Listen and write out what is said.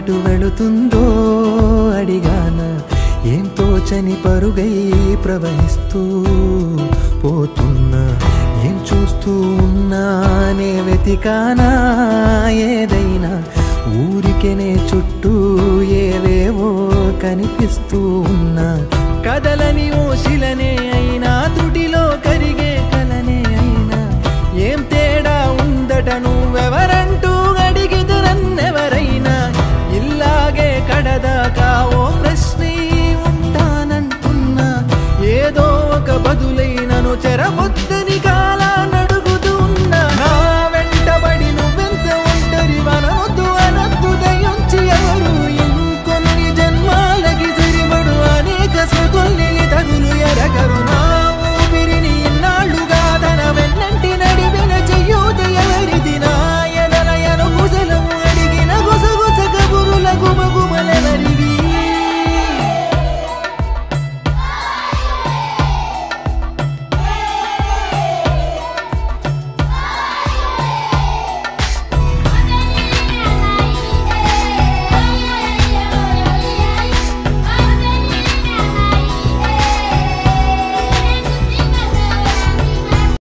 ఎటు వెళుతుందో అడిగానా, ఏం తోచని పరుగై ప్రవహిస్తూ పోతున్నా. ఏం చూస్తూ ఉన్నానే వెతికానా ఏదైనా, ఊరికెనే చుట్టూ ఏవేవో కనిపిస్తూ ఉన్నా. కదలని ఓశిలనే అయినా, తుటిలో కరిగే కలనే అయినా, ఏం తేడా ఉందట నువ్వెవరంటూ అడిగితే నన్నెవరైనా. ఇల్లాగే కడదాకా ఓ ప్రశ్నే ఉంటానంటున్నా, ఏదో ఒక బదులైనను చెరబొద్దు